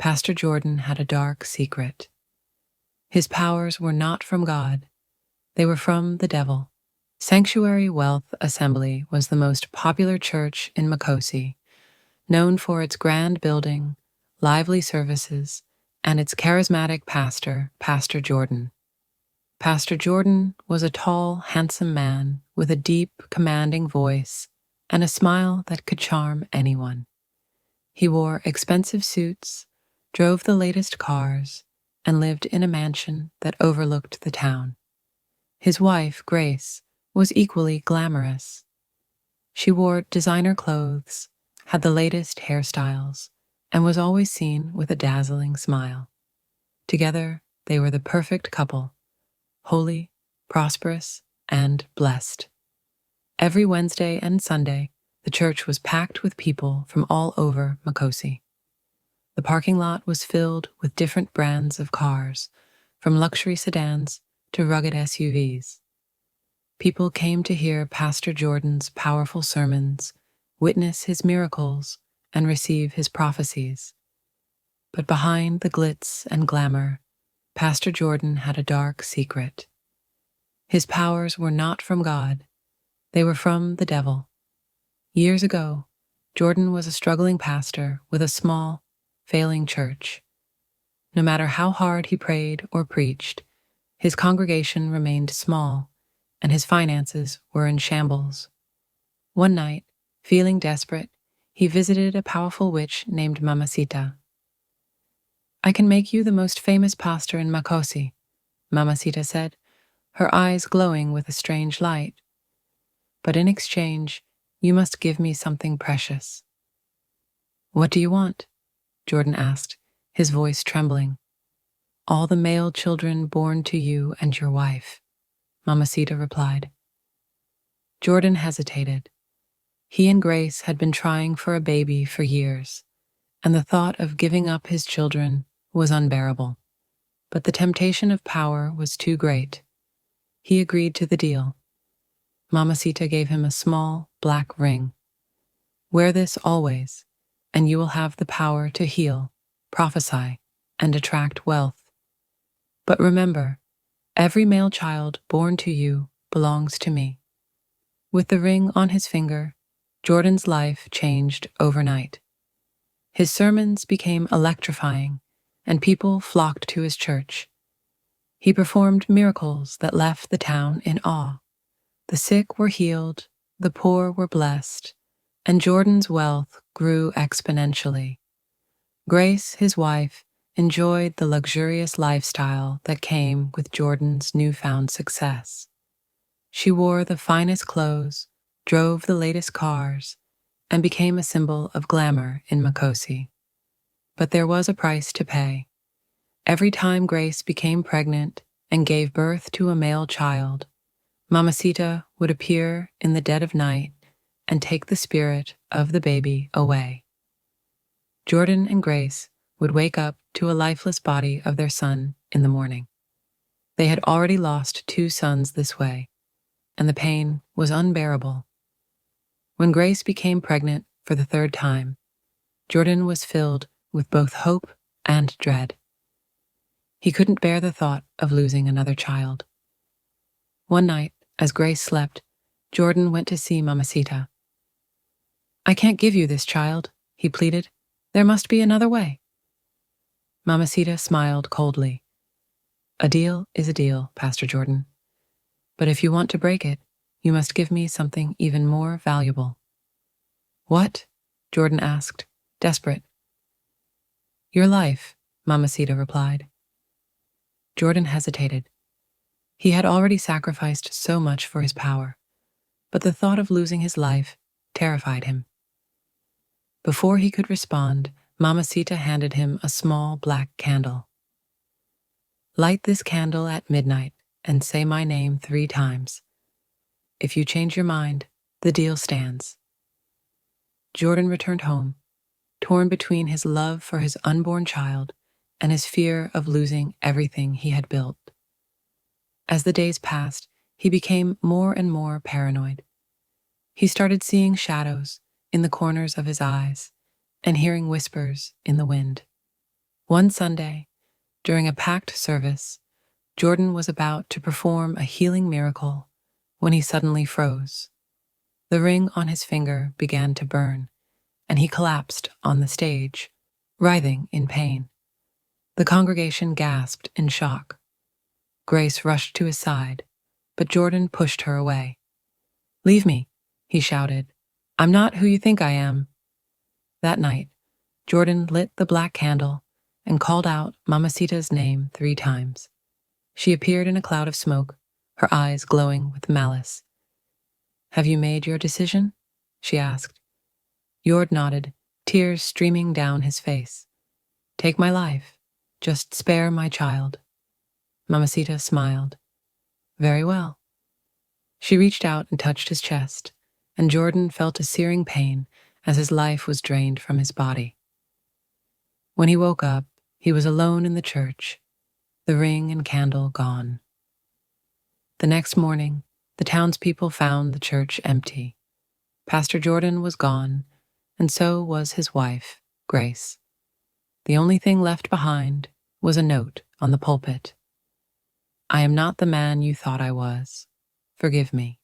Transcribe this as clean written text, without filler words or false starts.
Pastor Jordan had a dark secret. His powers were not from God, they were from the devil. Sanctuary Wealth Assembly was the most popular church in Makosi, known for its grand building, lively services, and its charismatic pastor, Pastor Jordan. Pastor Jordan was a tall, handsome man with a deep, commanding voice and a smile that could charm anyone. He wore expensive suits, drove the latest cars, and lived in a mansion that overlooked the town. His wife, Grace, was equally glamorous. She wore designer clothes, had the latest hairstyles, and was always seen with a dazzling smile. Together, they were the perfect couple, holy, prosperous, and blessed. Every Wednesday and Sunday, the church was packed with people from all over Makosi. The parking lot was filled with different brands of cars, from luxury sedans to rugged SUVs. People came to hear Pastor Jordan's powerful sermons, witness his miracles, and receive his prophecies. But behind the glitz and glamour, Pastor Jordan had a dark secret. His powers were not from God, they were from the devil. Years ago, Jordan was a struggling pastor with a small, failing church. No matter how hard he prayed or preached, his congregation remained small, and his finances were in shambles. One night, feeling desperate, he visited a powerful witch named Mamacita. "I can make you the most famous pastor in Makosi," Mamacita said, her eyes glowing with a strange light. "But in exchange, you must give me something precious." "What do you want?" Jordan asked, his voice trembling. "All the male children born to you and your wife," Mamacita replied. Jordan hesitated. He and Grace had been trying for a baby for years, and the thought of giving up his children was unbearable. But the temptation of power was too great. He agreed to the deal. Mamacita gave him a small, black ring. "Wear this always, and you will have the power to heal, prophesy, and attract wealth. But remember, every male child born to you belongs to me." With the ring on his finger, Jordan's life changed overnight. His sermons became electrifying, and people flocked to his church. He performed miracles that left the town in awe. The sick were healed, the poor were blessed, and Jordan's wealth grew exponentially. Grace, his wife, enjoyed the luxurious lifestyle that came with Jordan's newfound success. She wore the finest clothes, drove the latest cars, and became a symbol of glamour in Makosi. But there was a price to pay. Every time Grace became pregnant and gave birth to a male child, Mamacita would appear in the dead of night and take the spirit of the baby away. Jordan and Grace would wake up to a lifeless body of their son in the morning. They had already lost 2 sons this way, and the pain was unbearable. When Grace became pregnant for the 3rd time, Jordan was filled with both hope and dread. He couldn't bear the thought of losing another child. One night, as Grace slept, Jordan went to see Mamacita. "I can't give you this child," he pleaded. "There must be another way." Mamacita smiled coldly. "A deal is a deal, Pastor Jordan. But if you want to break it, you must give me something even more valuable." "What?" Jordan asked, desperate. "Your life," Mamacita replied. Jordan hesitated. He had already sacrificed so much for his power, but the thought of losing his life terrified him. Before he could respond, Mamacita handed him a small black candle. "Light this candle at midnight and say my name 3 times. If you change your mind, the deal stands." Jordan returned home, torn between his love for his unborn child and his fear of losing everything he had built. As the days passed, he became more and more paranoid. He started seeing shadows in the corners of his eyes and hearing whispers in the wind. One Sunday, during a packed service, Jordan was about to perform a healing miracle when he suddenly froze. The ring on his finger began to burn, and he collapsed on the stage, writhing in pain. The congregation gasped in shock. Grace rushed to his side, but Jordan pushed her away. "Leave me," he shouted. "I'm not who you think I am." That night, Jordan lit the black candle and called out Mamacita's name 3 times. She appeared in a cloud of smoke, her eyes glowing with malice. "Have you made your decision?" she asked. Jord nodded, tears streaming down his face. "Take my life. Just spare my child." Mamacita smiled. "Very well." She reached out and touched his chest, and Jordan felt a searing pain as his life was drained from his body. When he woke up, he was alone in the church, the ring and candle gone. The next morning, the townspeople found the church empty. Pastor Jordan was gone, and so was his wife, Grace. The only thing left behind was a note on the pulpit. "I am not the man you thought I was. Forgive me."